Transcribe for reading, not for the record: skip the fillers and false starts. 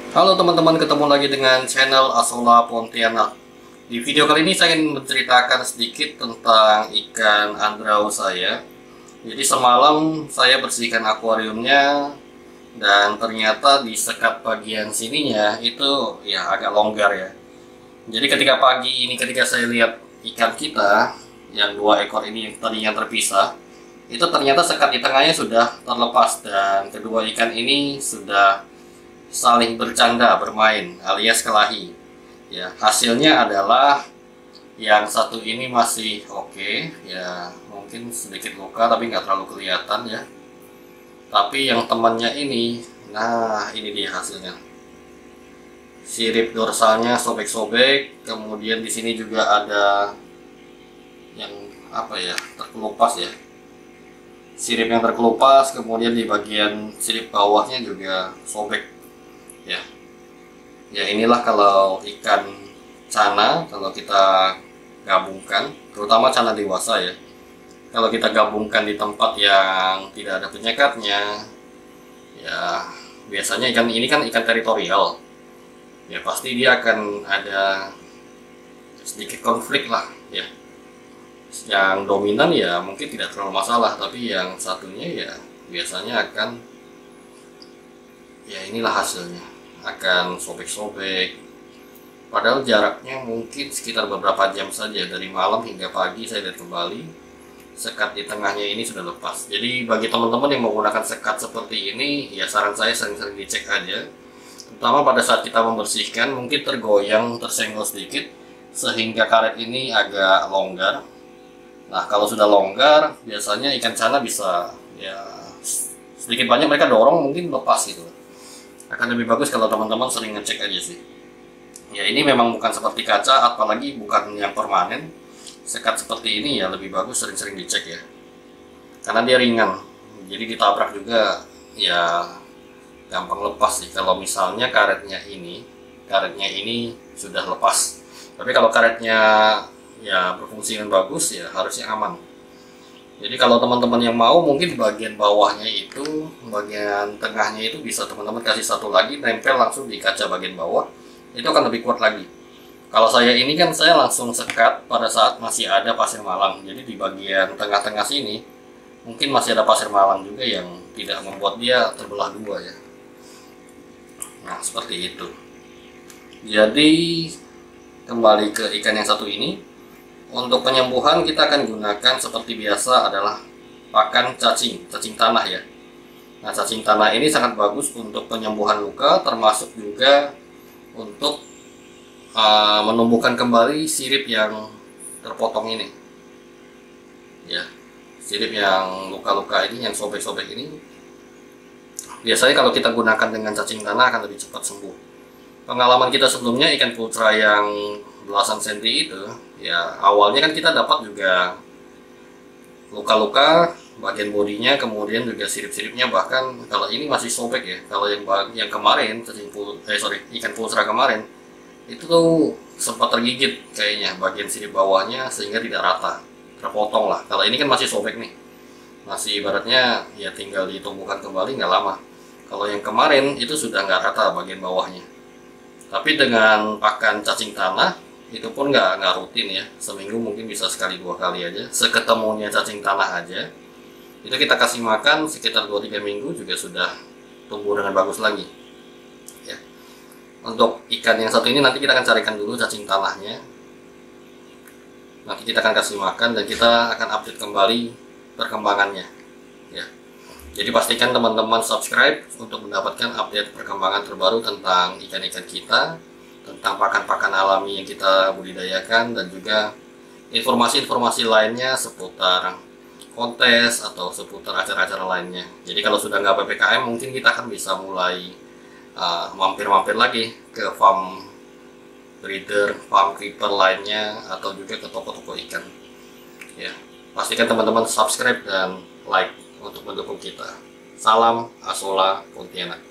Halo teman-teman, ketemu lagi dengan channel Asola Pontianak. Di video kali ini saya ingin menceritakan sedikit tentang ikan andrau saya. Jadi semalam saya bersihkan akuariumnya dan ternyata di sekat bagian sininya itu ya agak longgar ya. Jadi ketika pagi ini ketika saya lihat ikan kita yang 2 ekor ini yang tadinya terpisah, itu ternyata sekat di tengahnya sudah terlepas dan kedua ikan ini sudah saling bercanda bermain alias kelahi ya. Hasilnya adalah yang satu ini masih oke ya, mungkin sedikit luka tapi nggak terlalu kelihatan ya. Tapi yang temannya ini, nah ini dia hasilnya. Sirip dorsalnya sobek-sobek, kemudian di sini juga ada yang apa ya, terkelupas ya, sirip yang terkelupas, kemudian di bagian sirip bawahnya juga sobek ya. Ya inilah kalau ikan cana kalau kita gabungkan, terutama cana dewasa ya, kalau kita gabungkan di tempat yang tidak ada penyekatnya ya, biasanya ikan ini kan ikan teritorial ya, pasti dia akan ada sedikit konflik lah ya. Yang dominan ya mungkin tidak terlalu masalah, tapi yang satunya ya biasanya akan, ya inilah hasilnya, akan sobek-sobek. Padahal jaraknya mungkin sekitar beberapa jam saja, dari malam hingga pagi saya lihat kembali sekat di tengahnya ini sudah lepas. Jadi bagi teman-teman yang menggunakan sekat seperti ini ya, saran saya sering-sering dicek aja, terutama pada saat kita membersihkan mungkin tergoyang, tersenggol sedikit sehingga karet ini agak longgar. Nah kalau sudah longgar biasanya ikan cana bisa ya sedikit banyak mereka dorong mungkin lepas gitu. Akan lebih bagus kalau teman-teman sering ngecek aja sih ya. Ini memang bukan seperti kaca, apalagi bukan yang permanen. Sekat seperti ini ya lebih bagus sering-sering dicek ya, karena dia ringan, jadi ditabrak juga ya gampang lepas sih. Kalau misalnya karetnya ini sudah lepas, tapi kalau karetnya ya berfungsi dengan bagus ya harusnya aman. Jadi kalau teman-teman yang mau, mungkin bagian bawahnya itu, bagian tengahnya itu bisa teman-teman kasih satu lagi, nempel langsung di kaca bagian bawah, itu akan lebih kuat lagi. Kalau saya ini kan saya langsung sekat pada saat masih ada pasir malang, jadi di bagian tengah-tengah sini mungkin masih ada pasir malang juga yang tidak membuat dia terbelah dua ya. Nah seperti itu. Jadi kembali ke ikan yang satu ini, untuk penyembuhan kita akan gunakan seperti biasa adalah pakan cacing tanah ya. Nah cacing tanah ini sangat bagus untuk penyembuhan luka, termasuk juga untuk menumbuhkan kembali sirip yang terpotong ini ya. Sirip yang luka-luka ini, yang sobek-sobek ini, biasanya kalau kita gunakan dengan cacing tanah akan lebih cepat sembuh. Pengalaman kita sebelumnya ikan putra yang belasan senti itu ya, awalnya kan kita dapat juga luka-luka bagian bodinya, kemudian juga sirip-siripnya, bahkan kalau ini masih sobek ya. Kalau yang kemarin ikan pulsra kemarin itu tuh sempat tergigit kayaknya bagian sirip bawahnya sehingga tidak rata, terpotong lah. Kalau ini kan masih sobek nih, masih ibaratnya ya tinggal ditumbuhkan kembali nggak lama. Kalau yang kemarin itu sudah nggak rata bagian bawahnya. Tapi dengan pakan cacing tanah itu pun nggak rutin ya, seminggu mungkin bisa sekali 2 kali aja, seketemunya cacing tanah aja itu kita kasih makan sekitar 2-3 minggu juga sudah tumbuh dengan bagus lagi ya. Untuk ikan yang satu ini nanti kita akan carikan dulu cacing tanahnya, nanti kita akan kasih makan dan kita akan update kembali perkembangannya ya. Jadi pastikan teman-teman subscribe untuk mendapatkan update perkembangan terbaru tentang ikan-ikan kita, tentang pakan-pakan alami yang kita budidayakan, dan juga informasi-informasi lainnya seputar kontes atau seputar acara-acara lainnya. Jadi kalau sudah nggak PPKM mungkin kita akan bisa mulai mampir-mampir lagi ke farm breeder, farm keeper lainnya, atau juga ke toko-toko ikan ya. Pastikan teman-teman subscribe dan like untuk mendukung kita. Salam Asola Pontianak.